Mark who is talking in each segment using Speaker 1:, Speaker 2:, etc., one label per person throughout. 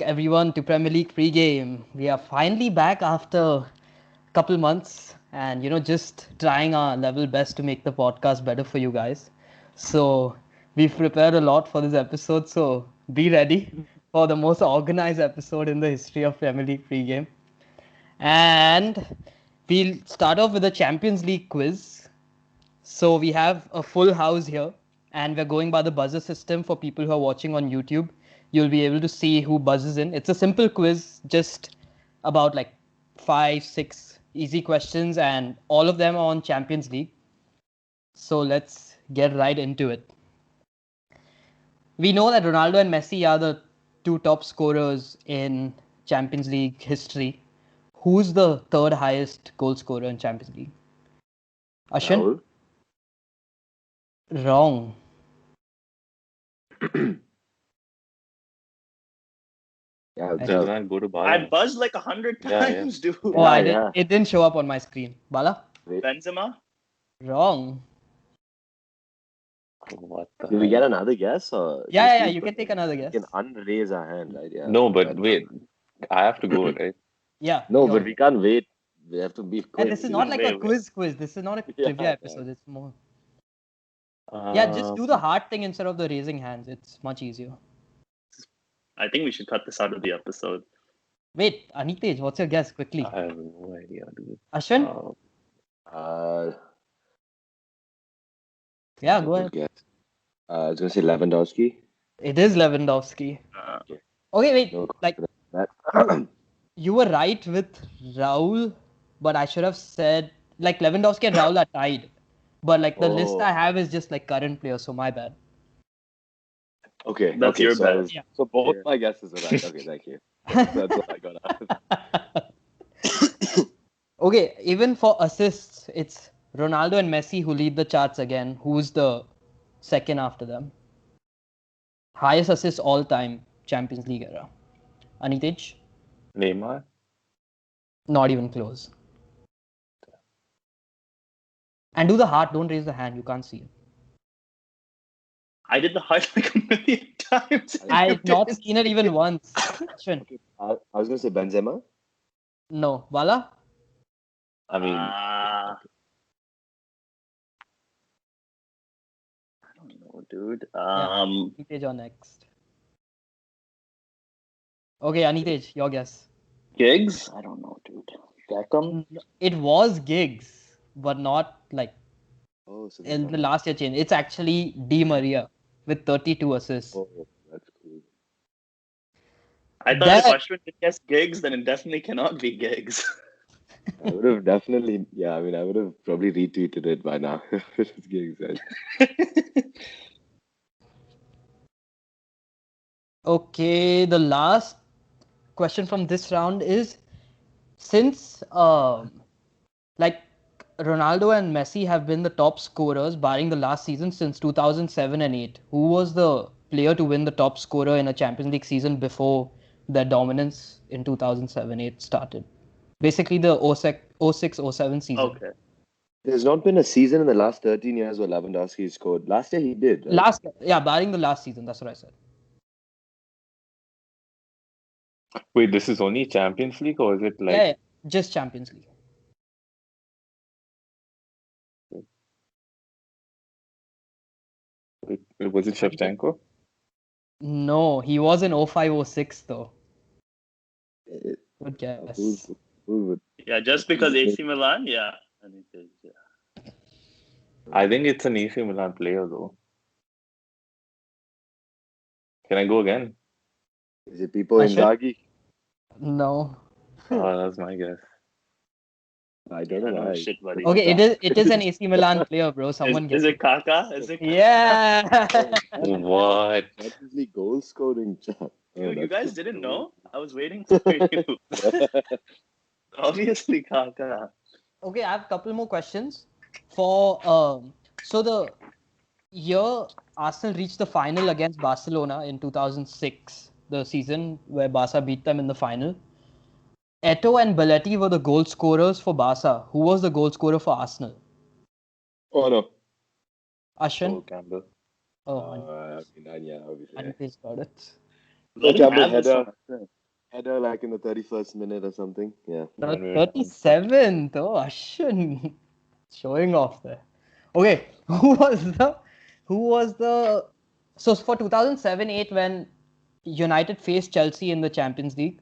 Speaker 1: everyone to Premier League pregame. We are finally back after a couple months and just trying our level best to make the podcast better for you guys. So we've prepared a lot for this episode, so be ready for the most organized episode in the history of Premier League pregame. And we'll start off with a Champions League quiz. So we have a full house here, and we're going by the buzzer system for people who are watching on YouTube. You'll be able to see who buzzes in. It's a simple quiz, just about like 5, 6 easy questions, and all of them are on Champions League. So let's get right into it. We know that Ronaldo and Messi are the two top scorers in Champions League history. Who's the third highest goal scorer in Champions League? Ashwin? Wrong.
Speaker 2: Go to Bala.
Speaker 3: I buzzed like 100 times, dude.
Speaker 1: Oh, it didn't show up on my screen. Bala?
Speaker 3: Benzema?
Speaker 1: Wrong.
Speaker 2: What the
Speaker 4: Do we get another guess? Or
Speaker 1: Yeah, you can take another guess.
Speaker 4: We can unraise our hand, right? Yeah.
Speaker 2: No, but wait. I have to go, right?
Speaker 1: Yeah.
Speaker 4: No, but we can't wait. We have to be quick.
Speaker 1: And this is not like a quiz. This is not a trivia episode. It's more... just do the hard thing instead of the raising hands. It's much easier.
Speaker 3: I think we should cut this out of the episode.
Speaker 1: Wait, Anitej, what's your guess? Quickly.
Speaker 2: I have no idea, dude.
Speaker 1: Ashwin? Yeah, go ahead.
Speaker 4: Guess. I was going to say Lewandowski.
Speaker 1: It is Lewandowski. Okay, wait.
Speaker 4: No,
Speaker 1: like, you were right with Raul, but I should have said, like, Lewandowski and Raul are tied. But, like, the list I have is just, like, current players, so my bad.
Speaker 4: Okay.
Speaker 3: That's your bad.
Speaker 4: So both my guesses are right. Okay, thank you. That's what I got.
Speaker 1: Okay, even for assists, it's Ronaldo and Messi who lead the charts again. Who's the second after them? Highest assists all time, Champions League era. Anitej?
Speaker 2: Neymar?
Speaker 1: Not even close. And do the heart, don't raise the hand, you can't see it.
Speaker 3: I did the heart like a million times.
Speaker 1: I've not seen it even once.
Speaker 4: Okay, I was going to say Benzema.
Speaker 1: No. Bala?
Speaker 2: I mean,
Speaker 3: I don't know, dude.
Speaker 1: Anitej on next. Okay, Anitej, your guess.
Speaker 3: Giggs? I don't know, dude. Beckham?
Speaker 1: It was Giggs, but not like
Speaker 4: So
Speaker 1: in the last year change. It's actually Di Maria with 32 assists.
Speaker 4: Oh, that's cool.
Speaker 3: I thought if Ashwin did guess Giggs, then it definitely cannot be Giggs.
Speaker 4: I would have definitely, I would have probably retweeted it by now. It's getting said.
Speaker 1: Okay, the last question from this round is, since like Ronaldo and Messi have been the top scorers barring the last season since 2007 and 8, who was the player to win the top scorer in a Champions League season before their dominance in 2007-8 started? Basically the 06-07 season.
Speaker 3: Okay.
Speaker 4: There's not been a season in the last 13 years where Lewandowski scored. Last year he did. Right?
Speaker 1: Barring the last season, that's what I said.
Speaker 2: wait, this is only Champions League or is it like...
Speaker 1: Yeah, just Champions League.
Speaker 2: Was it Shevchenko?
Speaker 1: No, he was in 05-06 though. Good guess.
Speaker 4: Who would?
Speaker 3: Yeah, just because AC Milan, yeah.
Speaker 2: I think it's an AC Milan player though. Can I go again?
Speaker 4: Is it Pipo Inzaghi?
Speaker 1: No.
Speaker 2: That's my guess.
Speaker 4: I don't know why.
Speaker 3: Shit, buddy.
Speaker 1: Okay, it is an AC Milan player, bro. Someone
Speaker 3: is it Kaka? Is it?
Speaker 1: Yeah.
Speaker 2: What?
Speaker 4: Champions League goal scoring chap.
Speaker 3: You guys didn't know? I was waiting for you. Obviously, Kaka.
Speaker 1: Okay, I have a couple more questions. For so the year Arsenal reached the final against Barcelona in 2006, the season where Barca beat them in the final. Eto'o and Belletti were the goal scorers for Barca. Who was the goal scorer for Arsenal?
Speaker 4: Oh no.
Speaker 1: Ashwin?
Speaker 2: Oh, Campbell.
Speaker 1: Oh,
Speaker 4: Yeah, obviously.
Speaker 1: Anitej got it.
Speaker 3: Let him
Speaker 4: Campbell
Speaker 3: have this
Speaker 4: header,
Speaker 3: one.
Speaker 4: header like in the 31st minute or something. Yeah.
Speaker 1: 37th. Oh, Ashwin. Showing off there. Okay, who was the so for 2007-8 when United faced Chelsea in the Champions League,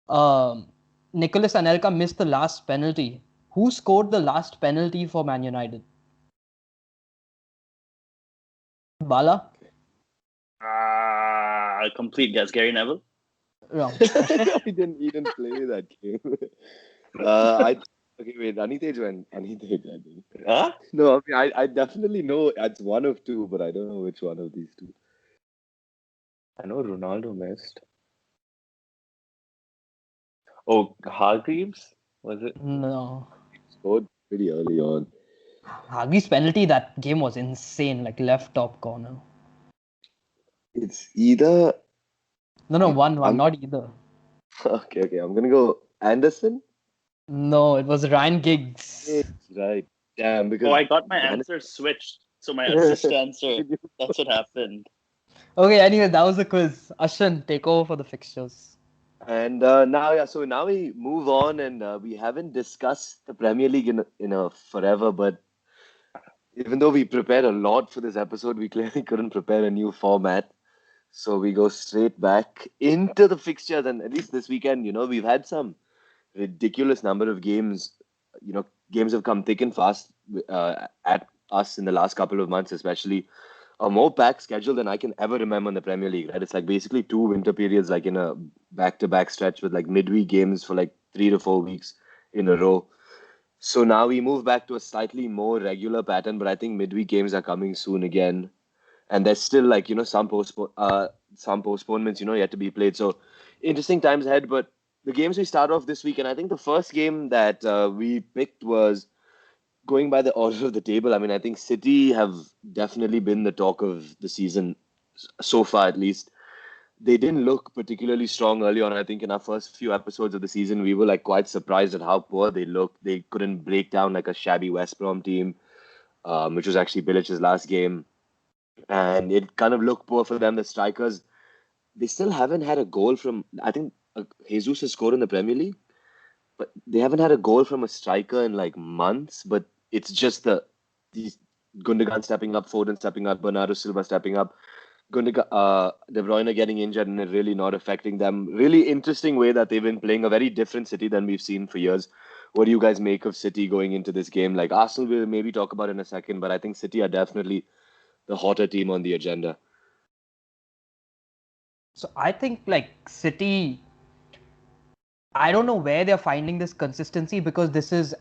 Speaker 1: um, Nicolas Anelka missed the last penalty. Who scored the last penalty for Man United? Bala?
Speaker 3: A complete guess. Gary Neville.
Speaker 1: Wrong. Ashwin?
Speaker 4: He didn't play that game. I okay. Wait, Anitej went. Anitej, I think.
Speaker 2: Huh?
Speaker 4: No, I mean, I definitely know it's one of two, but I don't know which one of these two.
Speaker 2: I know Ronaldo missed. Oh, Hargreaves? Was it?
Speaker 1: No.
Speaker 4: Scored pretty early on.
Speaker 1: Hargreaves penalty, that game was insane, like left top corner.
Speaker 4: It's either
Speaker 1: No, 1-1,
Speaker 4: I'm
Speaker 1: not either.
Speaker 4: okay. I'm gonna go Anderson.
Speaker 1: No, it was Ryan Giggs.
Speaker 4: Right. Damn,
Speaker 3: Oh,
Speaker 4: because
Speaker 3: I got my
Speaker 4: Man-
Speaker 3: answer switched. So my assist answer. That's what happened.
Speaker 1: Okay, anyway, that was the quiz. Ashwin, take over for the fixtures.
Speaker 4: And now, yeah. So now we move on, and we haven't discussed the Premier League in a forever. But even though we prepared a lot for this episode, we clearly couldn't prepare a new format. So we go straight back into the fixtures, and at least this weekend, we've had some ridiculous number of games. Games have come thick and fast at us in the last couple of months, especially a more packed schedule than I can ever remember in the Premier League. Right, it's like basically two winter periods, like in a back-to-back stretch with like midweek games for like 3 to 4 weeks in a row. So now we move back to a slightly more regular pattern, but I think midweek games are coming soon again, and there's still like some postponements yet to be played. So interesting times ahead. But the games we start off this week, and I think the first game that we picked was going by the order of the table. I mean, I think City have definitely been the talk of the season so far, at least. They didn't look particularly strong early on. I think in our first few episodes of the season, we were like quite surprised at how poor they looked. They couldn't break down like a shabby West Brom team, which was actually Bilic's last game, and it kind of looked poor for them. The strikers, they still haven't had a goal from. I think Jesus has scored in the Premier League, but they haven't had a goal from a striker in like months. But it's just these Gundogan stepping up, Foden stepping up, Bernardo Silva stepping up, De Bruyne getting injured and it really not affecting them. Really interesting way that they've been playing a very different City than we've seen for years. What do you guys make of City going into this game? Like Arsenal, we'll maybe talk about in a second, but I think City are definitely the hotter team on the agenda.
Speaker 1: So I think like City, I don't know where they're finding this consistency because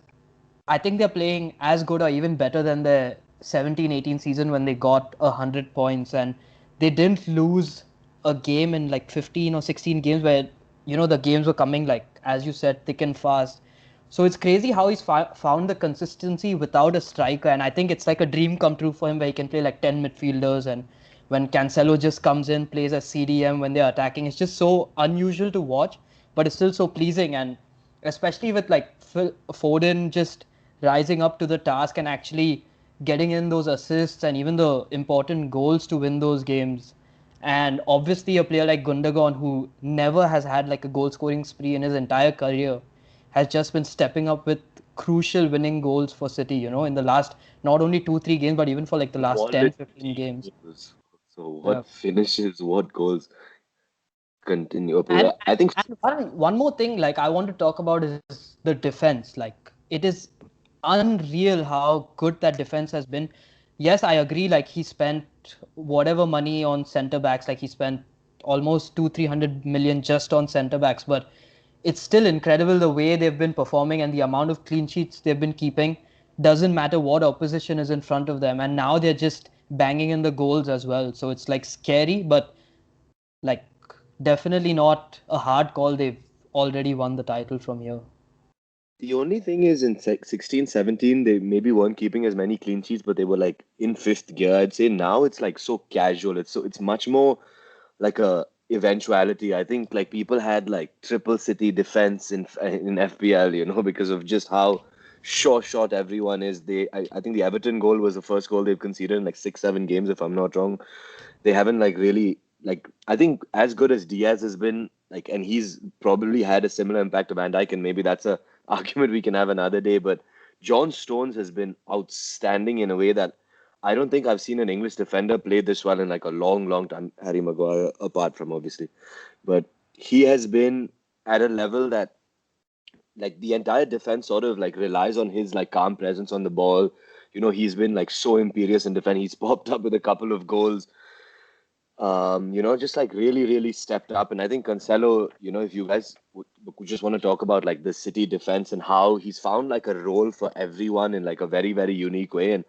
Speaker 1: I think they're playing as good or even better than the 17-18 season when they got 100 points and they didn't lose a game in like 15 or 16 games where, the games were coming like, as you said, thick and fast. So it's crazy how he's found the consistency without a striker. And I think it's like a dream come true for him where he can play like 10 midfielders. And when Cancelo just comes in, plays as CDM when they're attacking, it's just so unusual to watch, but it's still so pleasing. And especially with like Foden just rising up to the task and actually getting in those assists and even the important goals to win those games. And obviously a player like Gundogan, who never has had like a goal scoring spree in his entire career, has just been stepping up with crucial winning goals for City, in the last not only 2-3 games, but even for like the last 10-15 games.
Speaker 4: So
Speaker 1: Yeah.
Speaker 4: what finishes, what goals continue?
Speaker 1: And,
Speaker 4: I think
Speaker 1: and one more thing, like I want to talk about is the defense. Like it is unreal how good that defense has been. Yes, I agree. Like he spent whatever money on center backs. Like he spent almost 200-300 million just on center backs. But it's still incredible the way they've been performing and the amount of clean sheets they've been keeping. Doesn't matter what opposition is in front of them. And now they're just banging in the goals as well. So it's like scary, but like definitely not a hard call. They've already won the title from here.
Speaker 4: the only thing is in 16, 17, they maybe weren't keeping as many clean sheets, but they were like in fifth gear. I'd say now it's like so casual. It's much more like a eventuality. I think like people had like triple City defense in FPL, because of just how short everyone is. I think the Everton goal was the first goal they've conceded in like 6, 7 games, if I'm not wrong. They haven't like really like I think as good as Diaz has been, like, and he's probably had a similar impact to Van Dijk, and maybe that's a argument we can have another day. But John Stones has been outstanding in a way that I don't think I've seen an English defender play this well in like a long, long time. Harry Maguire apart from obviously, but he has been at a level that like the entire defense sort of like relies on his like calm presence on the ball. He's been like so imperious in defense. He's popped up with a couple of goals. Just like really, really stepped up. And I think Cancelo, if you guys would just want to talk about like the City defense and how he's found like a role for everyone in like a very, very unique way. And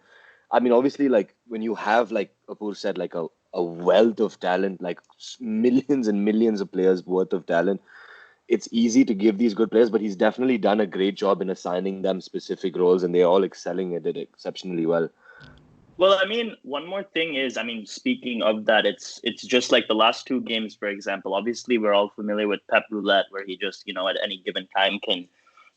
Speaker 4: I mean, obviously, like when you have, like Apur said, like a wealth of talent, like millions and millions of players worth of talent, it's easy to give these good players, but he's definitely done a great job in assigning them specific roles, and they're all excelling at it exceptionally well.
Speaker 3: Well, I mean, one more thing is, I mean, speaking of that, it's just like the last two games, for example. Obviously, we're all familiar with Pep Roulette, where he just, at any given time can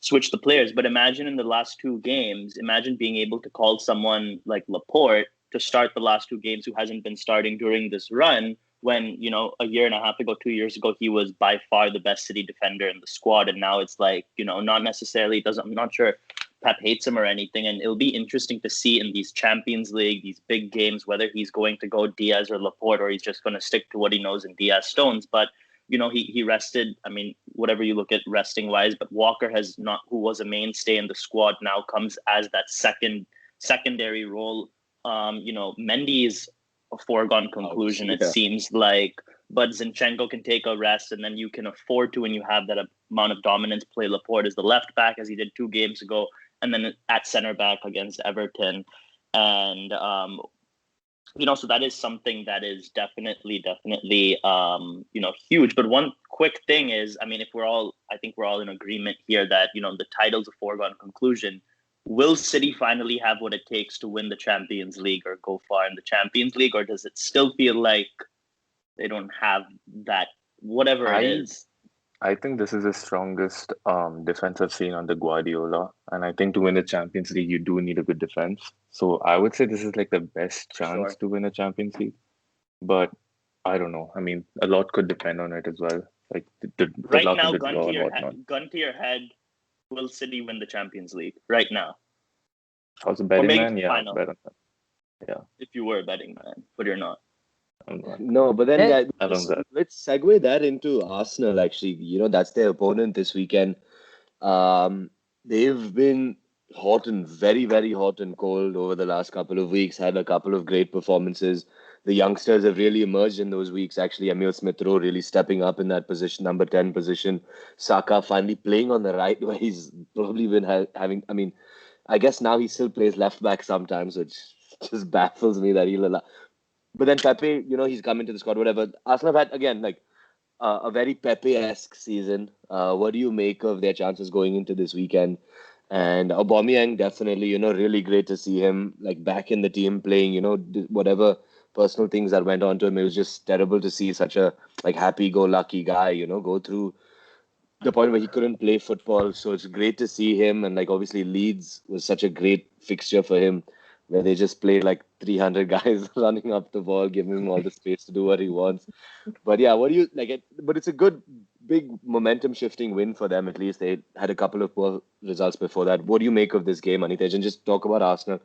Speaker 3: switch the players. But imagine in the last two games, imagine being able to call someone like Laporte to start the last two games who hasn't been starting during this run when, a year and a half ago, 2 years ago, he was by far the best City defender in the squad. And now it's like, not necessarily, I'm not sure Pep hates him or anything. And it'll be interesting to see in these Champions League, these big games, whether he's going to go Diaz or Laporte, or he's just going to stick to what he knows in Diaz Stones. But, he rested. I mean, whatever you look at resting wise, but Walker has not, who was a mainstay in the squad, now comes as that secondary role. Mendy is a foregone conclusion, it seems like. But Zinchenko can take a rest, and then you can afford to, when you have that amount of dominance, play Laporte as the left back, as he did 2 games ago, and then at center back against Everton. And, so that is something that is definitely, huge. But one quick thing is, I mean, I think we're all in agreement here that, the title's a foregone conclusion. Will City finally have what it takes to win the Champions League or go far in the Champions League? Or does it still feel like they don't have that, whatever it is?
Speaker 2: I think this is the strongest defense I've seen under Guardiola. And I think to win the Champions League, you do need a good defense. So I would say this is like the best chance to win a Champions League. But I don't know. I mean, a lot could depend on it as well. Like the
Speaker 3: right
Speaker 2: luck
Speaker 3: now,
Speaker 2: of the draw and whatnot.
Speaker 3: gun to your head, will City win the Champions League right now?
Speaker 2: I was a betting man, yeah. Bet on that. Yeah.
Speaker 3: If you were a betting man, but you're not.
Speaker 4: No, but then let's segue that into Arsenal. Actually, that's their opponent this weekend. They've been hot and very, very hot and cold over the last couple of weeks. Had a couple of great performances. The youngsters have really emerged in those weeks. Actually, Emil Smith-Rowe really stepping up in that position, number 10 position. Saka finally playing on the right, where he's probably been having. I mean, I guess now he still plays left back sometimes, which just baffles me that he'll allow. But then Pepe, he's come into the squad, whatever. Arsenal have had, again, like a very Pepe-esque season. What do you make of their chances going into this weekend? And Aubameyang, definitely, really great to see him like back in the team playing, whatever personal things that went on to him. It was just terrible to see such a like happy-go-lucky guy, go through the point where he couldn't play football. So it's great to see him. And like obviously Leeds was such a great fixture for him, where they just played like 300 guys running up the ball, giving him all the space to do what he wants. But yeah, what do you like? But it's a good, big momentum shifting win for them. At least they had a couple of poor results before that. What do you make of this game, Anitej? And just talk about Arsenal.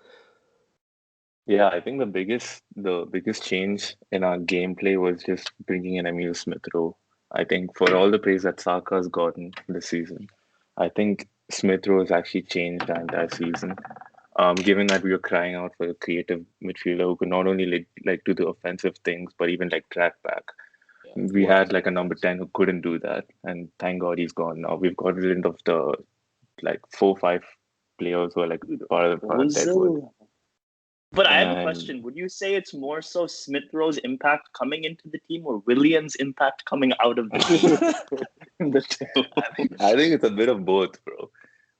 Speaker 2: Yeah, I think the biggest change in our gameplay was just bringing in Emil Smith-Rowe. I think for all the praise that Saka's gotten this season, I think Smith-Rowe has actually changed the entire season. Given that we were crying out for a creative midfielder who could not only like do the offensive things, but even like track back. We had like a number 10 who couldn't do that. And thank God he's gone now. We've got rid of the like 4-5 players who are like part of Deadwood.
Speaker 3: But I have a question. Would you say it's more so Smith-Rowe's impact coming into the team or Willian's impact coming out of the team?
Speaker 2: I think it's a bit of both, bro.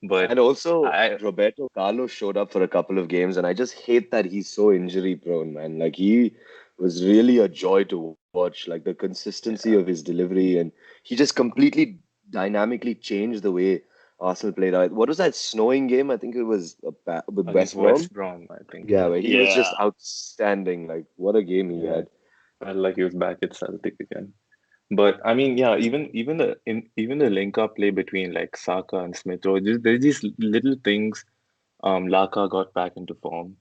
Speaker 2: But
Speaker 4: and also, Roberto Carlos showed up for a couple of games, and I just hate that he's so injury prone, man. Like he was really a joy to watch. Like the consistency of his delivery, and he just completely dynamically changed the way Arsenal played out. What was that snowing game? I think it was with West Brom.
Speaker 2: Brom, I think.
Speaker 4: Yeah, where he was just outstanding. Like what a game he had.
Speaker 2: Felt like he was back at Celtic again. But I mean, yeah, even the link up play between like Saka and Smith Rowe, there's these little things. Laka got back into form,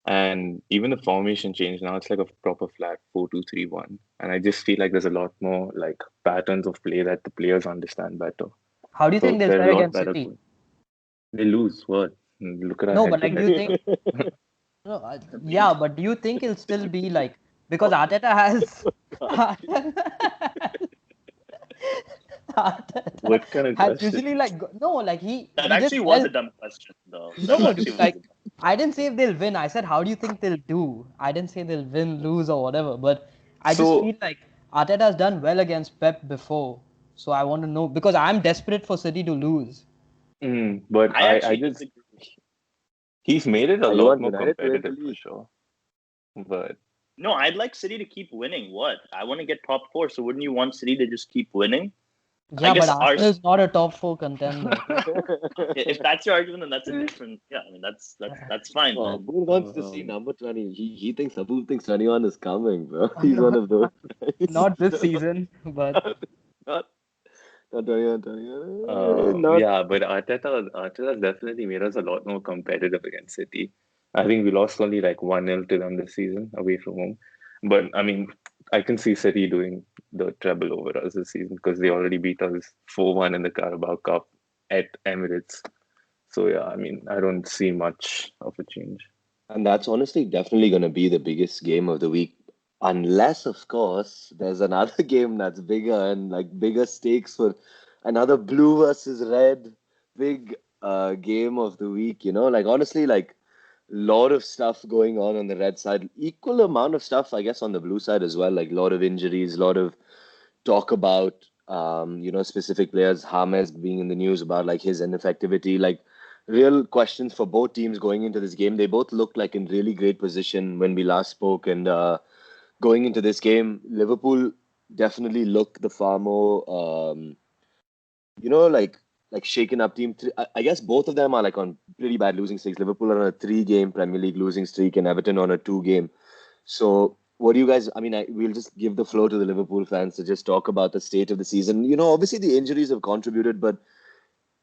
Speaker 2: and even the formation change now. It's like a proper flat 4-2-3-1, and I just feel like there's a lot more like patterns of play that the players understand better.
Speaker 1: How do you think
Speaker 2: So
Speaker 1: they'll
Speaker 2: they're
Speaker 1: fare
Speaker 2: a lot
Speaker 1: against
Speaker 2: better.
Speaker 1: City?
Speaker 2: They lose what? Look at our
Speaker 1: No,
Speaker 2: head
Speaker 1: but
Speaker 2: to
Speaker 1: like, do
Speaker 2: head.
Speaker 1: you think? No, yeah, but do you think it'll still be like because Arteta has Arteta
Speaker 2: What kind of
Speaker 1: has
Speaker 2: question?
Speaker 1: usually like no, like
Speaker 3: That
Speaker 1: he did
Speaker 3: actually was
Speaker 1: well.
Speaker 3: a dumb question, though. That
Speaker 1: No, dude,
Speaker 3: actually was a
Speaker 1: like
Speaker 3: dumb.
Speaker 1: I didn't say if they'll win. I said how do you think they'll do? I didn't say they'll win, lose, or whatever. But I just
Speaker 2: So,
Speaker 1: feel like Arteta has done well against Pep before, so I want to know because I'm desperate for City to lose.
Speaker 2: but
Speaker 3: I
Speaker 2: I
Speaker 3: actually
Speaker 2: just
Speaker 3: disagree.
Speaker 2: he's made it a
Speaker 4: You
Speaker 2: lot
Speaker 4: want
Speaker 2: more
Speaker 4: United to win the
Speaker 2: competitive for
Speaker 4: league?
Speaker 2: sure. But
Speaker 3: No, I'd like City to keep winning. What? I want to get top four. So wouldn't you want City to just keep winning? I
Speaker 1: Yeah, but
Speaker 3: guess
Speaker 1: Arsenal is not a top four contender.
Speaker 3: if that's your argument, then that's a different. Yeah, I mean that's fine
Speaker 4: Oh,
Speaker 3: then.
Speaker 4: Abul wants to see number 20. He thinks Abul thinks 21 is coming, bro. He's one of those guys.
Speaker 1: Not this season, but
Speaker 4: Not, not 21, 21. Not.
Speaker 2: yeah, but Arteta definitely made us a lot more competitive against City. I think we lost only like 1-0 to them this season away from home. But I mean, I can see City doing the treble over us this season because they already beat us 4-1 in the Carabao Cup at Emirates. So yeah, I mean, I don't see much of a change.
Speaker 4: And that's honestly definitely going to be the biggest game of the week. Unless, of course, there's another game that's bigger and like bigger stakes for another blue versus red big game of the week, you know? Like, honestly, like, lot of stuff going on the red side. Equal amount of stuff, I guess, on the blue side as well. Like, a lot of injuries, a lot of talk about specific players. James being in the news about like his ineffectivity, like real questions for both teams going into this game. They both looked like in really great position when we last spoke, and going into this game, Liverpool definitely looked the far more like shaken up team. I guess both of them are like on pretty bad losing streaks. Liverpool are on a 3-game Premier League losing streak, and Everton on a 2-game. So, what do you guys? I mean, we'll just give the floor to the Liverpool fans to just talk about the state of the season. You know, obviously the injuries have contributed, but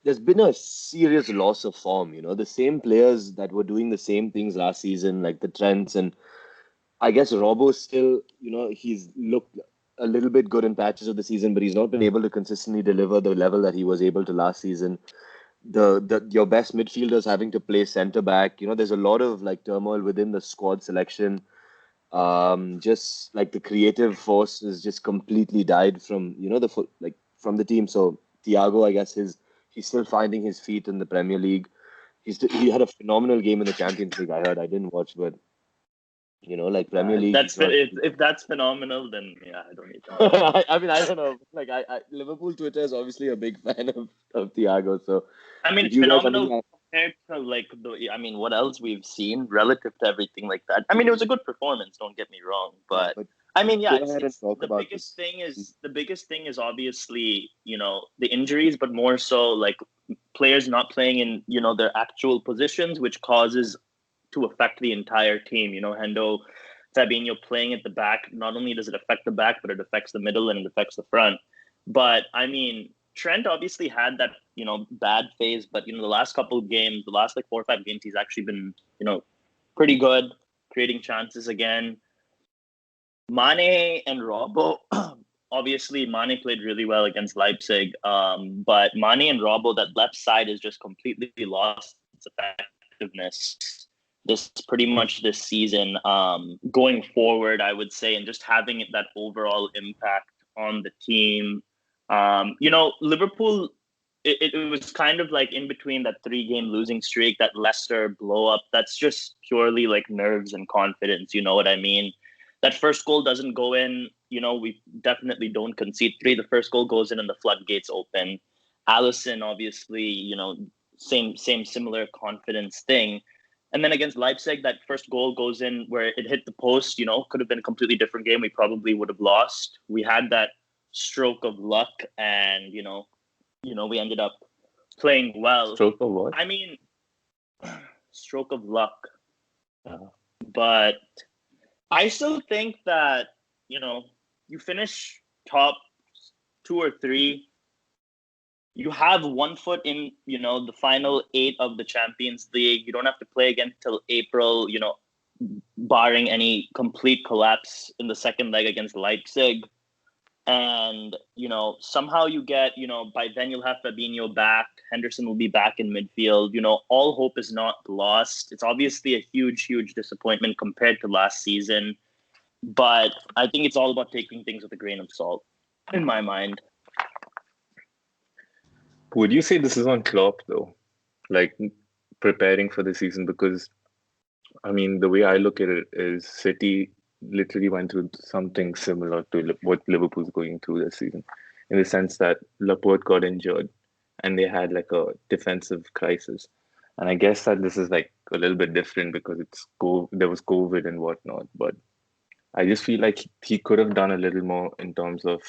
Speaker 4: there's been a serious loss of form. You know, the same players that were doing the same things last season, like the Trents, and I guess Robbo still, he's looked a little bit good in patches of the season, but he's not been able to consistently deliver the level that he was able to last season. The your best midfielders having to play centre back. You know, there's a lot of like turmoil within the squad selection. Just like the creative force has just completely died from from the team. So Thiago, I guess he's still finding his feet in the Premier League. He had a phenomenal game in the Champions League. I heard. I didn't watch, but like Premier League, he's not.
Speaker 3: If that's phenomenal, then yeah, I don't need to know.
Speaker 4: I mean, I don't know. Like, Liverpool Twitter is obviously a big fan of Thiago. So,
Speaker 3: I mean,
Speaker 4: did you guys? I
Speaker 3: phenomenal
Speaker 4: mean,
Speaker 3: compared to like I mean, what else we've seen relative to everything like that. I mean, it was a good performance. Don't get me wrong, but
Speaker 4: but
Speaker 3: I mean, yeah,
Speaker 4: go ahead and
Speaker 3: it's
Speaker 4: talk
Speaker 3: the
Speaker 4: about
Speaker 3: biggest
Speaker 4: this.
Speaker 3: thing is obviously the injuries, but more so like players not playing in their actual positions, which causes to affect the entire team. Hendo, Fabinho playing at the back. Not only does it affect the back, but it affects the middle and it affects the front. But I mean, Trent obviously had that bad phase, but the last couple of games, the last like 4 or 5 games, he's actually been pretty good, creating chances again. Mane and Robbo, obviously Mane played really well against Leipzig, but Mane and Robbo, that left side is just completely lost its effectiveness this season. Going forward, I would say, and just having that overall impact on the team. Liverpool, it was kind of like in between that 3-game losing streak, that Leicester blow up. That's just purely like nerves and confidence. You know what I mean? That first goal doesn't go in. We definitely don't concede 3. The first goal goes in and the floodgates open. Allison, obviously, same similar confidence thing. And then against Leipzig, that first goal goes in where it hit the post. Could have been a completely different game. We probably would have lost. We had that stroke of luck, and we ended up playing well.
Speaker 2: Stroke of what?
Speaker 3: I mean, stroke of luck.
Speaker 2: Uh,
Speaker 3: But I still think that you finish top 2 or 3. You have 1 foot in, the final 8 of the Champions League. You don't have to play again till April, barring any complete collapse in the second leg against Leipzig. And, somehow you get, by then you'll have Fabinho back. Henderson will be back in midfield. All hope is not lost. It's obviously a huge, huge disappointment compared to last season. But I think it's all about taking things with a grain of salt, in my mind.
Speaker 2: Would you say this is on Klopp though? Like preparing for the season? Because I mean, the way I look at it is City literally went through something similar to what Liverpool's going through this season, in the sense that Laporte got injured and they had like a defensive crisis. And I guess that this is like a little bit different because there was COVID and whatnot. But I just feel like he could have done a little more in terms of,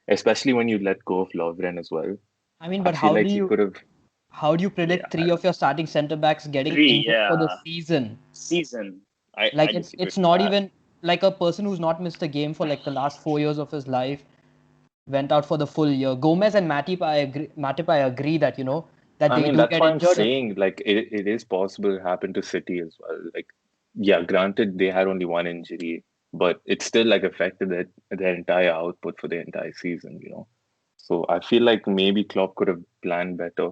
Speaker 2: especially when you let go of Lovren as well.
Speaker 1: I mean,
Speaker 2: I
Speaker 1: but
Speaker 2: feel like he could have.
Speaker 1: how do you
Speaker 2: Yeah,
Speaker 1: predict 3 of your starting centre backs getting
Speaker 3: 3,
Speaker 1: injured for the
Speaker 3: yeah.
Speaker 1: season?
Speaker 3: Season. I
Speaker 1: Like
Speaker 3: disagree
Speaker 1: it's
Speaker 3: with
Speaker 1: not
Speaker 3: that.
Speaker 1: even like a person who's not missed a game for like the last 4 years of his life went out for the full year. Gomez and Matip, I agree that that
Speaker 2: I
Speaker 1: they
Speaker 2: mean,
Speaker 1: do
Speaker 2: that's
Speaker 1: get
Speaker 2: why I'm
Speaker 1: injured.
Speaker 2: saying like it is possible to happen to City as well. Like, yeah, granted they had only one injury, but it still like affected their entire output for the entire season. So I feel like maybe Klopp could have planned better.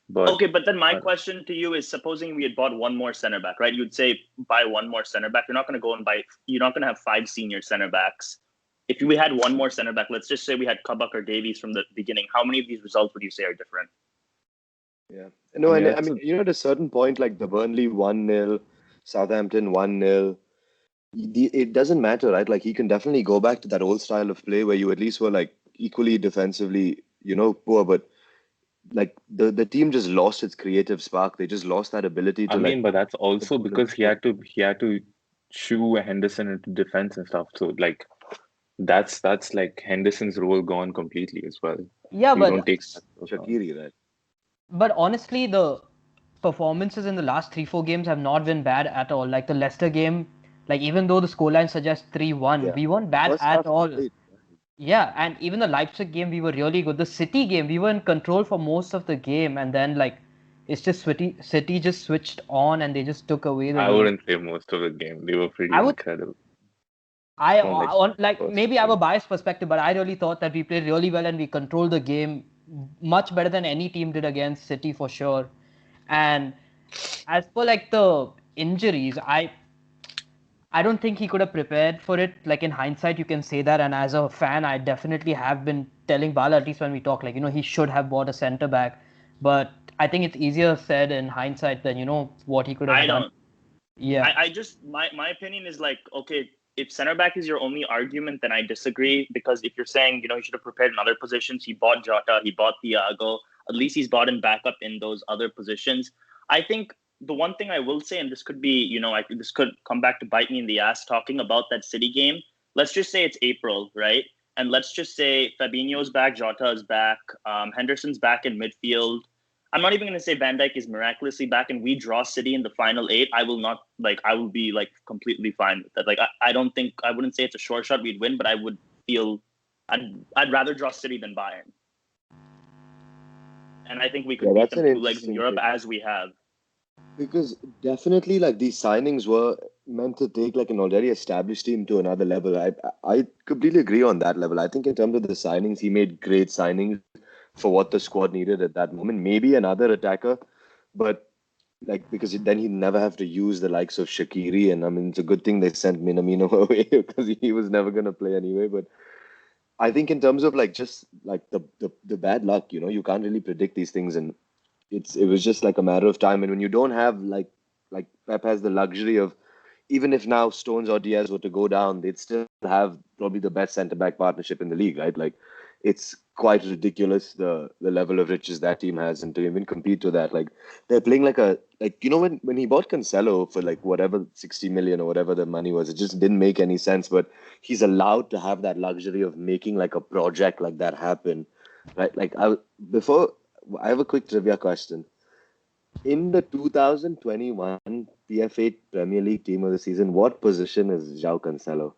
Speaker 2: But
Speaker 3: Okay, but then my
Speaker 2: uh,
Speaker 3: question to you is, supposing we had bought one more center back, right? You'd say buy one more center back. You're not going to go and buy. You're not going to have 5 senior center backs. If we had one more center back, let's just say we had Kabak or Davies from the beginning. How many of these results would you say are different?
Speaker 4: Yeah.
Speaker 2: I
Speaker 4: No,
Speaker 2: mean
Speaker 4: and I
Speaker 2: that's
Speaker 4: mean, at a certain point, like the Burnley 1-0, Southampton 1-0, it doesn't matter, right? Like he can definitely go back to that old style of play where you at least were like equally defensively, poor, but like the team just lost its creative spark. They just lost that ability
Speaker 2: I
Speaker 4: to like
Speaker 2: mean, but that's
Speaker 4: put the
Speaker 2: also
Speaker 4: ball in
Speaker 2: because he
Speaker 4: play.
Speaker 2: had to shoo Henderson into defense and stuff. So like that's like Henderson's role gone completely as well.
Speaker 1: Yeah,
Speaker 2: You don't take that stuff on.
Speaker 4: Shaqiri, right?
Speaker 1: but honestly, the performances in the last 3-4 games have not been bad at all. Like the Leicester game, like even though the scoreline suggests 3-1,
Speaker 4: Yeah.
Speaker 1: we weren't
Speaker 4: The
Speaker 1: bad
Speaker 4: first
Speaker 1: at
Speaker 4: half was
Speaker 1: all.
Speaker 4: great.
Speaker 1: Yeah, and even the Leipzig game, we were really good. The City game, we were in control for most of the game, and then like it's just City just switched on and they just took away the
Speaker 2: I
Speaker 1: game.
Speaker 2: wouldn't say most of the game. They were pretty
Speaker 1: I would,
Speaker 2: incredible
Speaker 1: I
Speaker 2: from like
Speaker 1: on like
Speaker 2: first
Speaker 1: maybe I have a
Speaker 2: 15.
Speaker 1: biased perspective, but I really thought that we played really well and we controlled the game much better than any team did against City for sure. And as for like the injuries, I don't think he could have prepared for it. Like in hindsight, you can say that. And as a fan, I definitely have been telling Bala, at least when we talk, like, he should have bought a center back. But I think it's easier said in hindsight than, what he could have
Speaker 3: I
Speaker 1: done.
Speaker 3: don't.
Speaker 1: Yeah.
Speaker 3: I just my opinion is like, okay, if center back is your only argument, then I disagree, because if you're saying he should have prepared in other positions, he bought Jota, he bought Thiago, at least he's bought him back up in those other positions. I think the one thing I will say, and this could be, this could come back to bite me in the ass, talking about that City game. Let's just say it's April, right? And let's just say Fabinho's back, Jota is back, Henderson's back in midfield. I'm not even going to say Van Dijk is miraculously back and we draw City in the final 8. I will not, I will be like completely fine with that. Like, I don't think, I wouldn't say it's a short shot we'd win, but I would feel, I'd rather draw City than Bayern. And I think we could
Speaker 4: Yeah,
Speaker 3: beat
Speaker 4: that's
Speaker 3: them
Speaker 4: an
Speaker 3: 2 legs in
Speaker 4: interesting
Speaker 3: Europe
Speaker 4: take.
Speaker 3: as we have.
Speaker 4: Because definitely, like these signings were meant to take like an already established team to another level. I completely agree on that level. I think in terms of the signings, he made great signings for what the squad needed at that moment. Maybe another attacker, but like because then he'd never have to use the likes of Shaqiri. And I mean, it's a good thing they sent Minamino away because he was never going to play anyway. But I think in terms of like just like the bad luck, you can't really predict these things, and it was just like a matter of time. And when you don't have like Pep has the luxury of, even if now Stones or Diaz were to go down, they'd still have probably the best centre back partnership in the league, right? Like it's quite ridiculous the level of riches that team has, and to even compete to that, like they're playing like when he bought Cancelo for like whatever 60 million or whatever the money was, it just didn't make any sense. But he's allowed to have that luxury of making like a project like that happen, right? Like before I have a quick trivia question. In the 2021 PFA Premier League Team of the Season, what position is João Cancelo?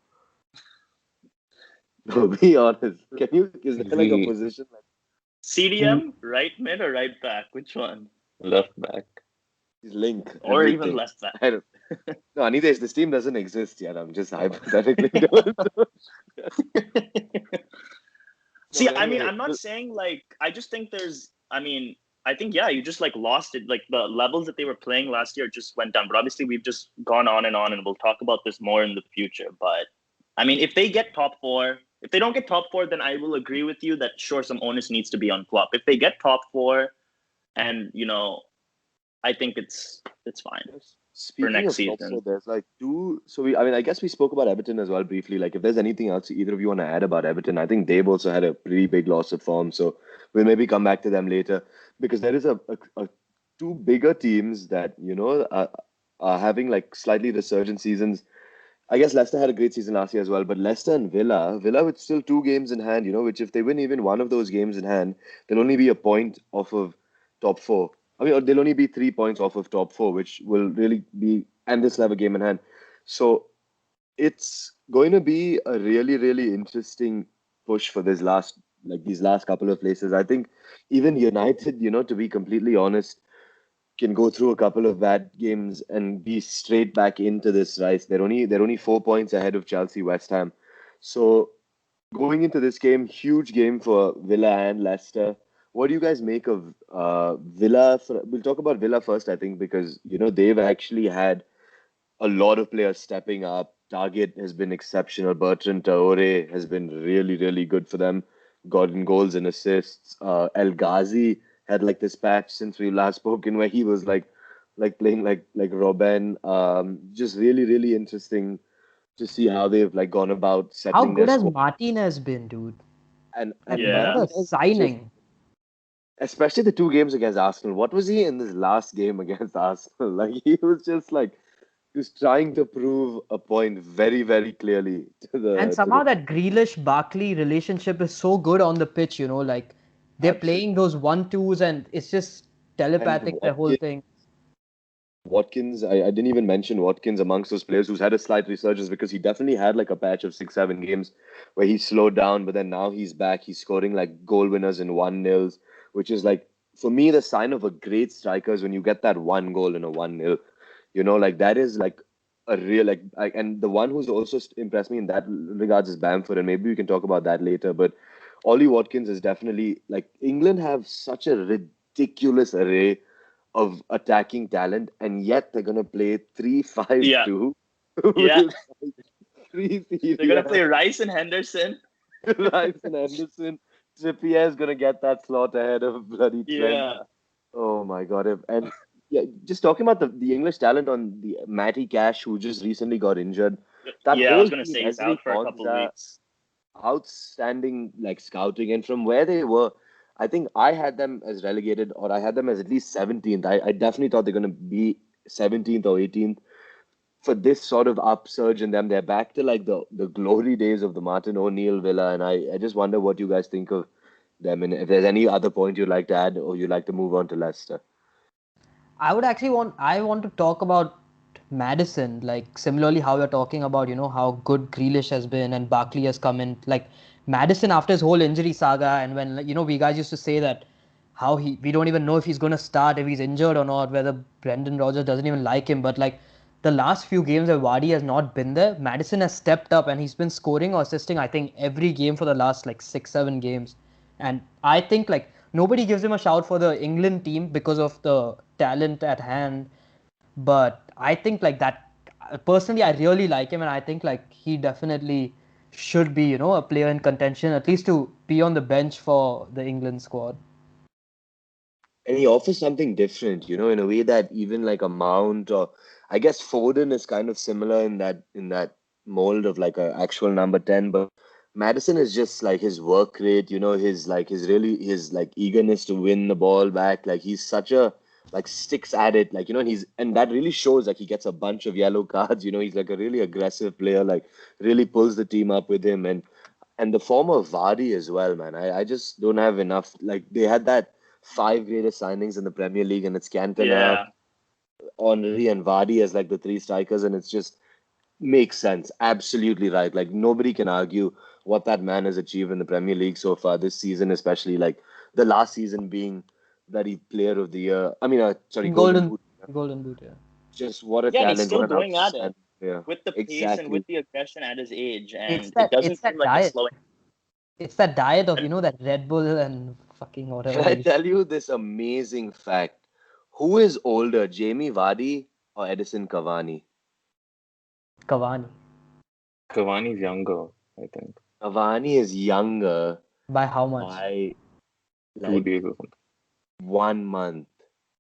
Speaker 4: No, be honest. Is there like a
Speaker 2: Easy
Speaker 4: position like
Speaker 3: CDM, right mid or right back? Which one?
Speaker 2: left back.
Speaker 4: he's link
Speaker 3: Or even
Speaker 4: everything?
Speaker 3: left back?
Speaker 4: I don't. No, Anitesh, this team doesn't exist yet. I'm just hypothetically doing. No,
Speaker 3: See,
Speaker 4: but
Speaker 3: I mean,
Speaker 4: anyway,
Speaker 3: I'm not saying like I just think there's I mean, I think yeah, you just like lost it. Like the levels that they were playing last year just went down. But obviously we've just gone on and we'll talk about this more in the future. But I mean, if they get top four, if they don't get top four, then I will agree with you that sure some onus needs to be on Klopp. If they get top four and I think it's fine
Speaker 4: yes.
Speaker 3: for
Speaker 4: Speaking
Speaker 3: next
Speaker 4: of top four,
Speaker 3: season.
Speaker 4: there's like two. So I guess we spoke about Everton as well briefly. Like, if there's anything else either of you want to add about Everton, I think they've also had a pretty big loss of form. So we'll maybe come back to them later because there is a two bigger teams that are having like slightly resurgent seasons. I guess Leicester had a great season last year as well, but Leicester and Villa with still two games in hand, which if they win even one of those games in hand, they'll only be a point off of top four. I mean, or they'll only be 3 points off of top four, which will really be, and this will have a game in hand. So it's going to be a really, really interesting push for these last couple of places. I think even United, to be completely honest, can go through a couple of bad games and be straight back into this race. They're only 4 points ahead of Chelsea, West Ham. So going into this game, huge game for Villa and Leicester. What do you guys make of Villa? We'll talk about Villa first, I think, because they've actually had a lot of players stepping up. Target has been exceptional. Bertrand Traore has been really, really good for them. Gotten goals and assists. El Ghazi had like this patch since we last spoken where he was like playing like Robben. Just really, really interesting to see how they've like gone about
Speaker 1: How
Speaker 4: settling their
Speaker 1: good has
Speaker 4: squad.
Speaker 1: Martinez been, dude?
Speaker 4: And
Speaker 1: Like, what
Speaker 3: Yeah.
Speaker 1: a
Speaker 4: Martinez just
Speaker 1: signing.
Speaker 4: especially the two games against Arsenal. What was he in this last game against Arsenal? Like he was just like he was trying to prove a point very, very clearly to
Speaker 1: And
Speaker 4: the
Speaker 1: somehow that Grealish Barkley relationship is so good on the pitch, like they're
Speaker 4: absolute.
Speaker 1: playing those 1-2s and it's just
Speaker 4: And
Speaker 1: telepathic, the whole thing.
Speaker 4: Watkins, I didn't even mention Watkins amongst those players who's had a slight resurgence because he definitely had like a patch of 6, 7 games where he slowed down, but then now he's back. He's scoring like goal winners in 1-0s, which is like for me the sign of a great striker is when you get that one goal in a 1-0. Like that is like a real and the one who's also impressed me in that regards is Bamford, and maybe we can talk about that later. But Ollie Watkins is definitely like England have such a ridiculous array of attacking talent, and yet they're gonna play 3 5
Speaker 3: Yeah.
Speaker 4: 2
Speaker 3: Yeah.
Speaker 4: with like three
Speaker 3: They're gonna play
Speaker 4: CDMs.
Speaker 3: Rice and Henderson.
Speaker 4: Rice and Anderson. Trippier is gonna get that slot ahead of bloody Trent.
Speaker 3: Yeah.
Speaker 4: Oh my god! And yeah, just talking about the English talent on the Matty Cash, who just recently got injured. That
Speaker 3: Yeah, I was
Speaker 4: whole
Speaker 3: gonna
Speaker 4: team,
Speaker 3: say he's
Speaker 4: Ezri
Speaker 3: out for a couple
Speaker 4: Konsa,
Speaker 3: weeks.
Speaker 4: outstanding like scouting, and from where they were, I think I had them as relegated, or I had them as at least 17th. I definitely thought they're gonna be 17th or 18th. For this sort of upsurge in them, they're back to like the glory days of the Martin O'Neill Villa, and I just wonder what you guys think of them, and if there's any other point you'd like to add, or you'd like to move on to Leicester.
Speaker 1: I want to talk about Madison, like similarly how you're talking about, how good Grealish has been and Barkley has come in. Like Madison after his whole injury saga, and when like, we guys used to say that how we don't even know if he's gonna start, if he's injured or not, whether Brendan Rodgers doesn't even like him. But like the last few games where Vardy has not been there, Madison has stepped up and he's been scoring or assisting, I think, every game for the last like 6, 7 games. And I think like nobody gives him a shout for the England team because of the talent at hand. But I think like that personally, I really like him, and I think like he definitely should be, a player in contention, at least to be on the bench for the England squad.
Speaker 4: And he offers something different, in a way that even like a Mount, or I guess Foden is kind of similar in that mold of like a actual number 10. But Madison is just like his work rate, his like eagerness to win the ball back. Like he's such a like sticks at it, like and that really shows like he gets a bunch of yellow cards. He's like a really aggressive player, like really pulls the team up with him. And the form of Vardy as well, man. I just don't have enough. Like they had that five greatest signings in the Premier League, and it's Cantona,
Speaker 3: Yeah.
Speaker 4: Henry, and Vardy as like the three strikers, and it's just makes sense. Absolutely right. Like nobody can argue what that man has achieved in the Premier League so far this season, especially like the last season being bloody Player of the Year. I mean, sorry, Golden
Speaker 1: Golden
Speaker 4: Boot.
Speaker 1: Golden Boot. Yeah.
Speaker 4: Just what a
Speaker 3: Yeah, and he's
Speaker 4: talent, what
Speaker 3: still
Speaker 4: an
Speaker 3: going at it
Speaker 4: outstanding player.
Speaker 3: with the pace and with
Speaker 4: Exactly.
Speaker 3: the aggression at his age,
Speaker 1: It's
Speaker 3: and it
Speaker 1: that it's
Speaker 3: doesn't seem
Speaker 1: that
Speaker 3: like it's
Speaker 1: diet.
Speaker 3: slowing.
Speaker 1: It's that diet of
Speaker 3: And
Speaker 1: that Red Bull and fucking
Speaker 4: Can
Speaker 1: whatever
Speaker 4: I
Speaker 1: else.
Speaker 4: tell you this amazing fact? Who is older, Jamie Vardy or Edison Cavani?
Speaker 1: Cavani.
Speaker 2: Cavani's younger, I think.
Speaker 4: Cavani is younger
Speaker 1: By how much?
Speaker 4: by
Speaker 2: 2 days
Speaker 4: like
Speaker 2: or something.
Speaker 4: 1 month.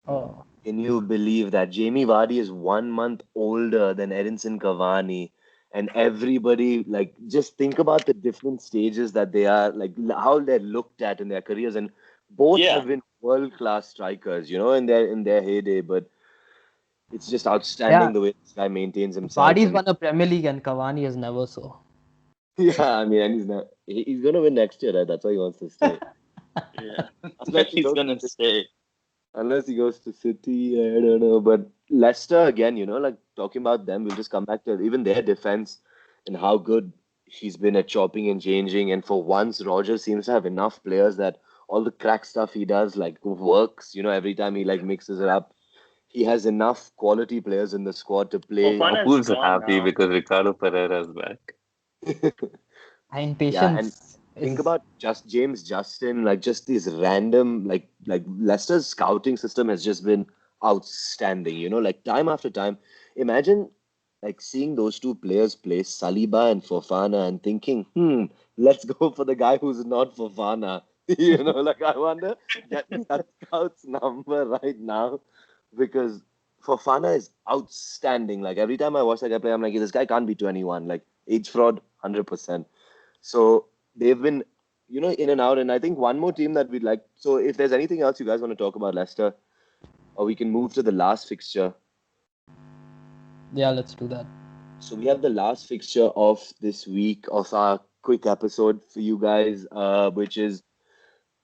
Speaker 1: Oh,
Speaker 4: Can you believe that Jamie Vardy is 1 month older than Edinson Cavani? And everybody, like, just think about the different stages that they are, like, how they're looked at in their careers. And both
Speaker 3: yeah,
Speaker 4: have been world-class strikers, in their heyday. But it's just
Speaker 1: yeah.
Speaker 4: outstanding the way this guy maintains himself.
Speaker 1: Vardy's
Speaker 4: And
Speaker 1: won a Premier League and Cavani is never so.
Speaker 4: yeah, I mean, and he's gonna win next year, right? That's why he wants to stay.
Speaker 3: yeah.
Speaker 4: Unless he
Speaker 3: He's
Speaker 4: goes
Speaker 3: gonna
Speaker 4: to
Speaker 3: stay.
Speaker 4: Unless he goes to City, I don't know. But Leicester, again, like talking about them, we'll just come back to even their defense and how good he's been at chopping and changing. And for once, Roger seems to have enough players that all the crack stuff he does like works. Every time he like mixes it up, he has enough quality players in the squad to play.
Speaker 3: Fofana is
Speaker 2: Liverpool's
Speaker 3: gone
Speaker 2: happy
Speaker 3: now.
Speaker 2: because Ricardo Pereira's back.
Speaker 1: And
Speaker 4: Yeah, and
Speaker 1: patience
Speaker 4: think
Speaker 1: is
Speaker 4: about just James Justin, like just these random like Leicester's scouting system has just been outstanding, like time after time. Imagine like seeing those two players play Saliba and Fofana and thinking, let's go for the guy who's not Fofana. Like I wonder, get me that scout's number right now because Fofana is outstanding. Like every time I watch that guy play, I'm like, this guy can't be 21. Like age fraud, 100%. So they've been, in and out. And I think one more team that we'd like. So if there's anything else you guys want to talk about, Leicester, or we can move to the last fixture.
Speaker 1: yeah, let's do that.
Speaker 4: So we have the last fixture of this week of our quick episode for you guys, which is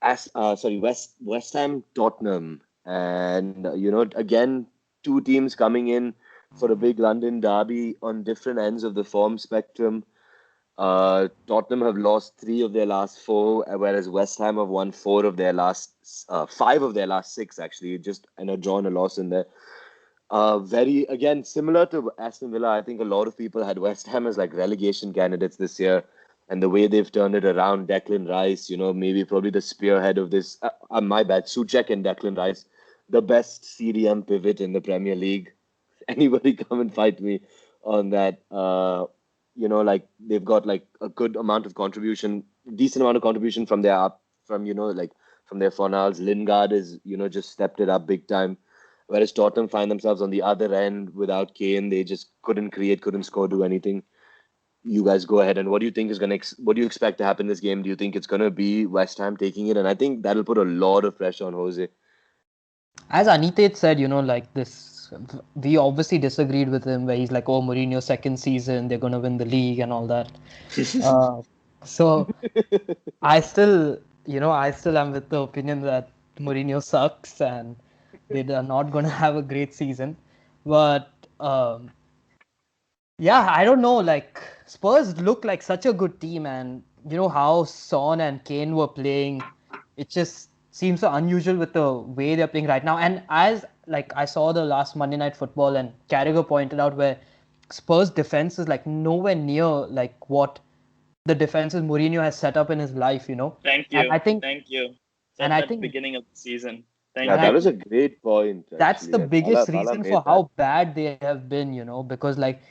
Speaker 4: West Ham Tottenham, and again two teams coming in for a big London derby on different ends of the form spectrum. Tottenham have lost 3 of their last 4, whereas West Ham have won 5 of their last 6, actually, just and a draw and a loss in there. Very again similar to Aston Villa. I think a lot of people had West Ham as like relegation candidates this year, and the way they've turned it around, Declan Rice, maybe probably the spearhead of this. My bad, Suchek and Declan Rice, the best CDM pivot in the Premier League. Anybody come and fight me on that? Like they've got like a good amount of contribution, decent amount of contribution from their up, from like from their Fornals. Lingard is just stepped it up big time. Whereas Tottenham find themselves on the other end without Kane, they just couldn't create, couldn't score, do anything. You guys go ahead. And what do you think is what do you expect to happen in this game? Do you think it's gonna be West Ham taking it? And I think that'll put a lot of pressure on Jose.
Speaker 1: As Anitej said, like this, we obviously disagreed with him where he's like, oh, Mourinho's second season, they're going to win the league and all that. Uh, so I still am with the opinion that Mourinho sucks and they are not going to have a great season. But yeah, I don't know. Like Spurs look like such a good team, and how Son and Kane were playing, it just seems so unusual with the way they're playing right now. And as like I saw the last Monday Night Football, and Carragher pointed out where Spurs defense is like nowhere near like what the defenses Mourinho has set up in his life.
Speaker 3: Thank
Speaker 1: And
Speaker 3: you,
Speaker 1: I think,
Speaker 3: thank you.
Speaker 1: and
Speaker 3: Said
Speaker 1: I
Speaker 3: that
Speaker 1: think,
Speaker 3: beginning of the season.
Speaker 4: Yeah,
Speaker 3: Thank
Speaker 1: and I
Speaker 4: that
Speaker 3: you.
Speaker 4: was a
Speaker 1: think
Speaker 4: great point,
Speaker 1: that's the
Speaker 4: actually. And
Speaker 1: biggest
Speaker 4: Bala
Speaker 1: reason for
Speaker 4: made that.
Speaker 1: how bad they have been, because like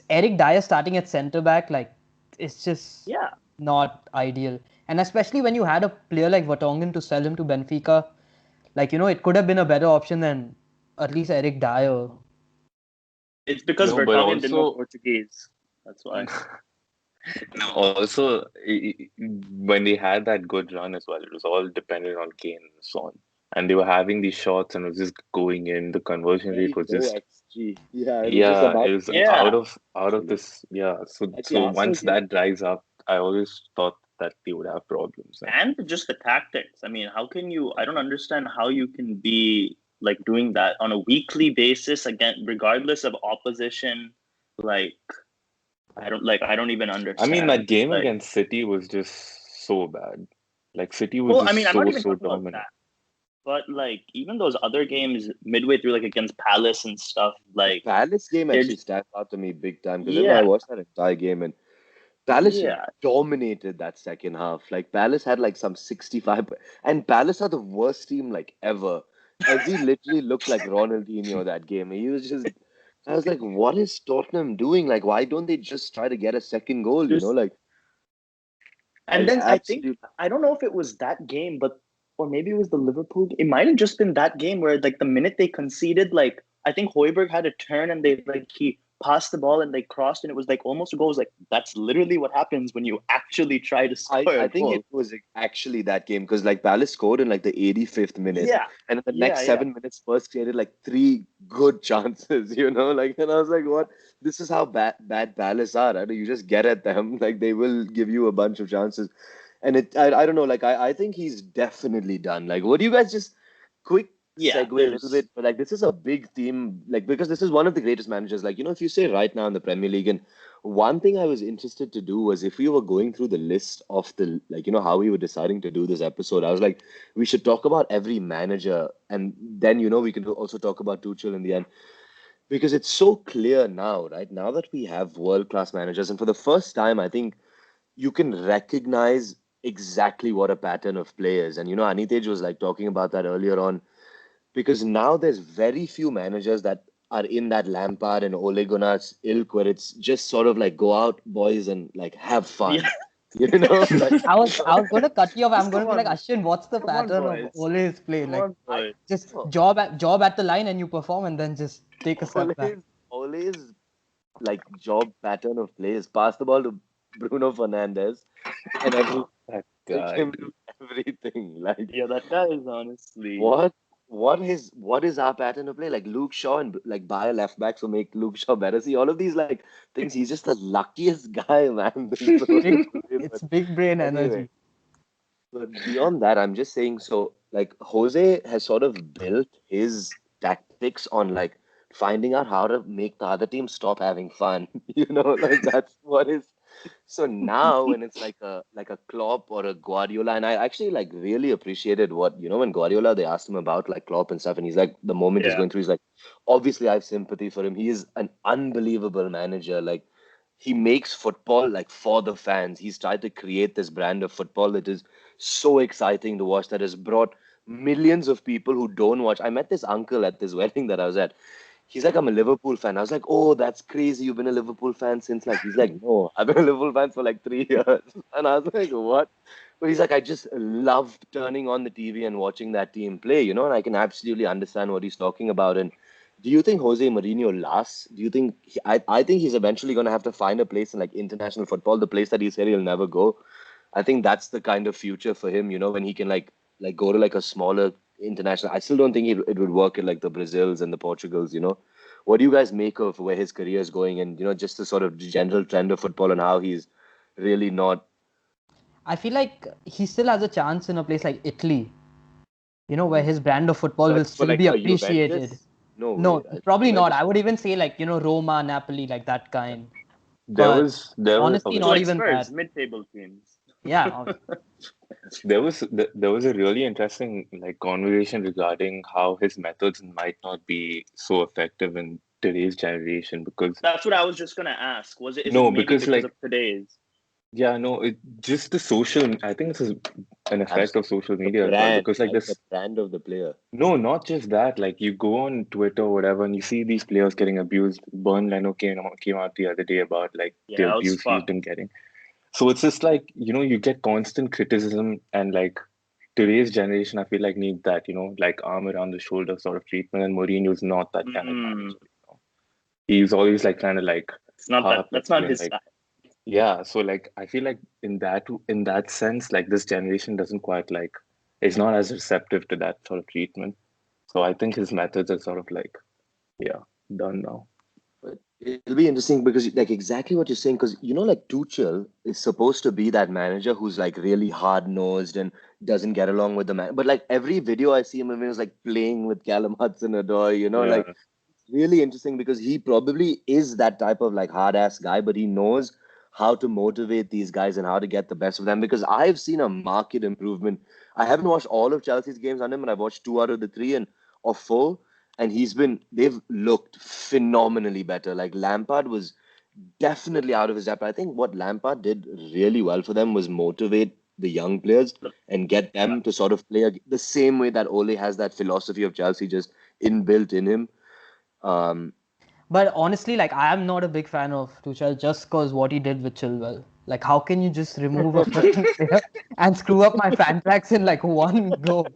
Speaker 1: Eric Dyer starting at center back, like it's just
Speaker 3: Yeah,
Speaker 1: not ideal. And especially when you had a player like Vertonghen to sell him to Benfica, like it could have been a better option than at least Eric Dyer.
Speaker 3: it's because
Speaker 2: No, but
Speaker 3: Vertonghen didn't know
Speaker 2: also
Speaker 3: Portuguese. That's why.
Speaker 2: no, also when they had that good run as well, it was all dependent on Kane and Son, and they were having these shots and it was just going in. The conversion rate
Speaker 4: Very
Speaker 2: was
Speaker 4: low
Speaker 2: just
Speaker 4: XG. Yeah, it was just
Speaker 2: yeah,
Speaker 4: about
Speaker 2: it was
Speaker 3: Yeah,
Speaker 2: out of this yeah. So
Speaker 4: like the
Speaker 2: so
Speaker 4: Arsenal
Speaker 2: once
Speaker 4: game.
Speaker 2: that dries up, I always thought that they would have problems.
Speaker 3: and just the tactics. I mean, how can you? I don't understand how you can be like doing that on a weekly basis again, regardless of opposition. Like I don't even
Speaker 2: I mean, that
Speaker 3: understand.
Speaker 2: game
Speaker 3: Like,
Speaker 2: against City was just so bad. Like City was
Speaker 3: well, I
Speaker 2: just
Speaker 3: mean, I'm not
Speaker 2: so
Speaker 3: even
Speaker 2: so
Speaker 3: talking about
Speaker 2: dominant.
Speaker 3: that, but like even those other games midway through, like against Palace and stuff,
Speaker 4: The
Speaker 3: like
Speaker 4: Palace game
Speaker 3: they're
Speaker 4: actually stands out to me big time because I
Speaker 3: yeah,
Speaker 4: watched that entire game and Palace
Speaker 3: yeah,
Speaker 4: dominated that second half. Like Palace had like some 65, and Palace are the worst team like ever. Ezzy literally looked like Ronaldinho that game. He was just, I was like, what is Tottenham doing? Like, why don't they just try to get a second goal? You know,
Speaker 3: just
Speaker 4: like
Speaker 3: and
Speaker 4: I
Speaker 3: then I think
Speaker 4: absolutely.
Speaker 3: I don't know if it was that game, but or maybe it was the Liverpool. It might have just been that game where like the minute they conceded, like I think Hoiberg had a turn and they like he passed the ball and they crossed and it was like almost a goal. It was like that's literally what happens when you actually try to
Speaker 4: I,
Speaker 3: score a
Speaker 4: I think
Speaker 3: goal.
Speaker 4: it was actually that game because like Palace scored in like the 85th minute,
Speaker 3: Yeah,
Speaker 4: and in the
Speaker 3: yeah,
Speaker 4: next
Speaker 3: yeah.
Speaker 4: 7 minutes, Spurs created like three good chances. Like, and I was like, what? This is how bad Palace are. Right? You just get at them, like they will give you a bunch of chances, and I don't know. Like I think he's definitely done. Like, what do you guys just quick
Speaker 3: Yeah,
Speaker 4: segue a little
Speaker 3: there's
Speaker 4: bit? But like this is a big theme, like because this is one of the greatest managers. Like if you say right now in the Premier League and one thing I was interested to do was if we were going through the list of the like how we were deciding to do this episode, I was like, we should talk about every manager and then we can also talk about Tuchel in the end because it's so clear now, right? Now that we have world-class managers, and for the first time, I think you can recognize exactly what a pattern of play is. And Anitej was like talking about that earlier on because now there's very few managers that are in that Lampard and Ole Gunnar's ilk where it's just sort of like go out, boys, and like have
Speaker 3: yeah.
Speaker 4: fun. You know, like
Speaker 1: I was going to cut you off. I'm going
Speaker 3: Come
Speaker 1: to be like,
Speaker 3: on,
Speaker 1: Ashwin, what's the
Speaker 3: come on,
Speaker 1: pattern of
Speaker 3: boys.
Speaker 1: Ole's play?
Speaker 3: Come
Speaker 1: Like,
Speaker 3: on,
Speaker 4: I
Speaker 3: boys.
Speaker 1: just
Speaker 4: oh,
Speaker 1: job at the line and you perform, and then just take a step back.
Speaker 4: Ole's like job pattern of play is pass the ball to Bruno Fernandes and
Speaker 2: That
Speaker 4: make
Speaker 2: guy,
Speaker 4: him
Speaker 2: dude.
Speaker 4: do everything. Like
Speaker 3: Yeah, that guy is honestly.
Speaker 4: what what is our pattern of play? Like Luke Shaw and like buy a left back so make Luke Shaw better. See all of these like things. He's just the luckiest guy, man. This is so
Speaker 1: Big,
Speaker 4: stupid. But
Speaker 1: it's big brain
Speaker 4: anyway,
Speaker 1: energy.
Speaker 4: but beyond that, I'm just saying. So like Jose has sort of built his tactics on like finding out how to make the other team stop having fun. Like that's what is so now when it's like a Klopp or a Guardiola, and I actually like really appreciated what when Guardiola they asked him about like Klopp and stuff, and he's like the moment he's
Speaker 3: Yeah,
Speaker 4: going through, he's like, obviously I have sympathy for him. He is an unbelievable manager. Like he makes football like for the fans. He's tried to create this brand of football that is so exciting to watch that has brought millions of people who don't watch. I met this uncle at this wedding that I was at. He's like, I'm a Liverpool fan. I was like, oh, that's crazy. You've been a Liverpool fan since like, he's like, no, I've been a Liverpool fan for like 3 years. And I was like, what? But he's like, I just love turning on the TV and watching that team play, and I can absolutely understand what he's talking about. And do you think Jose Mourinho lasts? Do you think I think he's eventually going to have to find a place in like international football, the place that he said he'll never go. I think that's the kind of future for him, when he can like go to like a smaller international. I still don't think it would work in like the Brazils and the Portugals. What do you guys make of where his career is going and just the sort of general trend of football and how he's really not
Speaker 1: I feel like he still has a chance in a place like Italy, where his brand of football will
Speaker 4: but for
Speaker 1: still
Speaker 4: like
Speaker 1: be
Speaker 4: a
Speaker 1: appreciated.
Speaker 4: Juventus? No way.
Speaker 1: No, probably not.
Speaker 4: Juventus.
Speaker 1: I would even say like, Roma, Napoli, like that kind.
Speaker 2: There
Speaker 1: But
Speaker 2: was there was
Speaker 1: honestly,
Speaker 2: okay.
Speaker 3: so
Speaker 1: not
Speaker 3: like
Speaker 1: even
Speaker 3: Spurs,
Speaker 1: that.
Speaker 3: mid-table teams.
Speaker 1: Yeah,
Speaker 2: There was a really interesting like conversation regarding how his methods might not be so effective in today's generation because
Speaker 3: That's what I was just gonna ask. Was it? Is it
Speaker 2: no,
Speaker 3: maybe
Speaker 2: because
Speaker 3: because
Speaker 2: like
Speaker 3: of today's?
Speaker 2: yeah, no, it just the social. I think it's an effect of
Speaker 4: Absolutely.
Speaker 2: social
Speaker 4: The
Speaker 2: media as well
Speaker 4: brand,
Speaker 2: because like
Speaker 4: right? The
Speaker 2: this.
Speaker 4: brand of the player.
Speaker 2: No, not just that. Like you go on Twitter or whatever, and you see these players getting abused. Bern Leno came out the other day about like
Speaker 3: Yeah,
Speaker 2: the
Speaker 3: that was
Speaker 2: abuse he's
Speaker 3: fucked.
Speaker 2: been getting. So it's just like, you get constant criticism and like today's generation, I feel like need that, like arm around the shoulder sort of treatment. And Mourinho's not that kind of
Speaker 3: Mm,
Speaker 2: manager. He's always like trying to like
Speaker 3: it's not that.
Speaker 2: harp at
Speaker 3: That's not
Speaker 2: you and
Speaker 3: his
Speaker 2: like,
Speaker 3: style.
Speaker 2: yeah. So like, I feel like in that sense, like this generation doesn't quite like, is not as receptive to that sort of treatment. So I think his methods are sort of like, yeah, done now.
Speaker 4: But it'll be interesting because like exactly what you're saying, because like Tuchel is supposed to be that manager who's like really hard nosed and doesn't get along with the man. But like every video I see him in is like playing with Callum Hudson-Odoi, like
Speaker 2: Yeah.
Speaker 4: really interesting because he probably is that type of like hard ass guy, but he knows how to motivate these guys and how to get the best of them. Because I've seen a marked improvement. I haven't watched all of Chelsea's games on him, and I've watched 2 out of the 3 and or 4, and they've looked phenomenally better. Like Lampard was definitely out of his depth. I think what Lampard did really well for them was motivate the young players and get them to sort of play the same way that Ole has that philosophy of Chelsea just inbuilt in him. Um,
Speaker 1: But honestly, like I am not a big fan of Tuchel just because what he did with Chilwell. Like, how can you just remove a freaking player and screw up my fan tracks in like one go?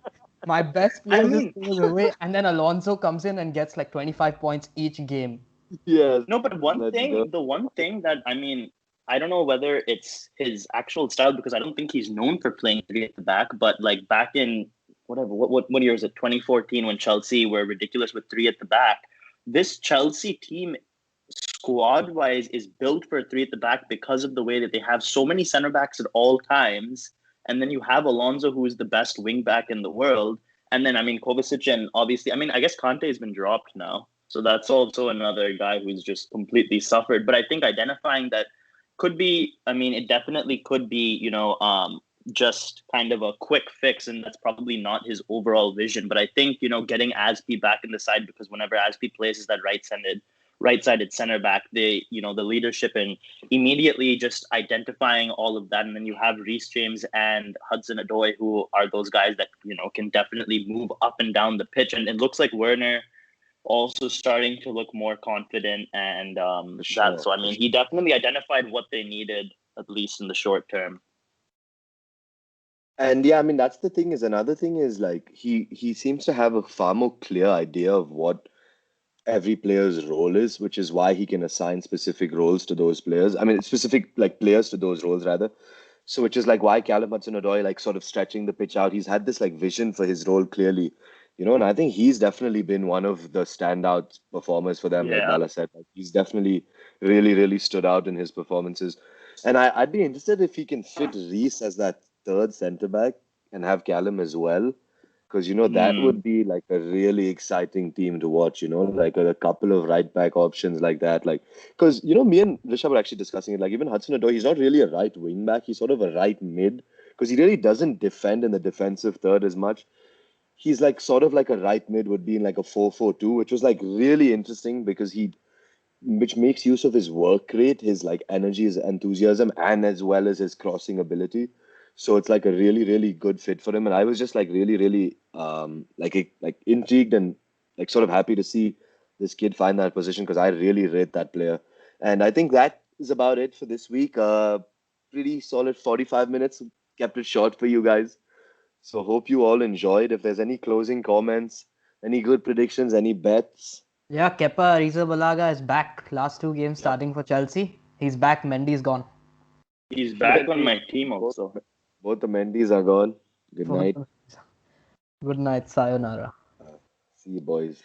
Speaker 1: My best
Speaker 3: I
Speaker 1: player just
Speaker 3: mean,
Speaker 1: goes away, and then Alonso comes in and gets like 25 points each game.
Speaker 4: yes,
Speaker 3: no, but
Speaker 4: let's go.
Speaker 3: the one thing that I mean, I don't know whether it's his actual style because I don't think he's known for playing three at the back. But like back in whatever, what year is it? 2014 when Chelsea were ridiculous with three at the back. This Chelsea team squad wise is built for three at the back because of the way that they have so many center backs at all times. And then you have Alonso, who is the best wing back in the world. And then, I mean, Kovacic and obviously, I mean, I guess Conte has been dropped now. So that's also another guy who's just completely suffered. But I think identifying that could be, I mean, it definitely could be, just kind of a quick fix. And that's probably not his overall vision. But I think, getting Aspi back in the side because whenever Aspi plays is that right-sided center back, the leadership and immediately just identifying all of that, and then you have Reece James and Hudson-Odoi, who are those guys that can definitely move up and down the pitch, and it looks like Werner also starting to look more confident, and
Speaker 4: For
Speaker 3: that.
Speaker 4: sure.
Speaker 3: So I mean, he definitely identified what they needed at least in the short term.
Speaker 4: And yeah, I mean that's the thing is another thing is like he seems to have a far more clear idea of what every player's role is, which is why he can assign specific roles to those players. I mean, specific like players to those roles rather. So, which is like why Callum Hudson-Odoi like sort of stretching the pitch out. He's had this like vision for his role clearly, and I think he's definitely been one of the standout performers for them. Like
Speaker 3: Yeah.
Speaker 4: Bala said, like, he's definitely really, really stood out in his performances. And I'd be interested if he can fit Reece as that third centre back and have Callum as well. Because that would
Speaker 3: Mm.
Speaker 4: be like a really exciting team to watch. Like a couple of right back options like that. Like because me and Rishabh were actually discussing it. Like even Hudson-Odoi, he's not really a right wing back. He's sort of a right mid because he really doesn't defend in the defensive third as much. He's like sort of like a right mid would be in like a 4-4-2, which was like really interesting because which makes use of his work rate, his like energy, his enthusiasm, and as well as his crossing ability. So it's like a really, really good fit for him. And I was just like really, really like intrigued and like sort of happy to see this kid find that position because I really rate that player. And I think that is about it for this week. Pretty solid 45 minutes. Kept it short for you guys. So hope you all enjoyed. If there's any closing comments, any good predictions, any bets.
Speaker 1: Yeah, Kepa Arrizabalaga is back. Last 2 games
Speaker 4: Yep.
Speaker 1: starting for Chelsea. He's back. Mendy's gone.
Speaker 3: He's back on my team also.
Speaker 4: Both the Mendy's are gone. Good night.
Speaker 1: Good night. Sayonara.
Speaker 4: See you, boys.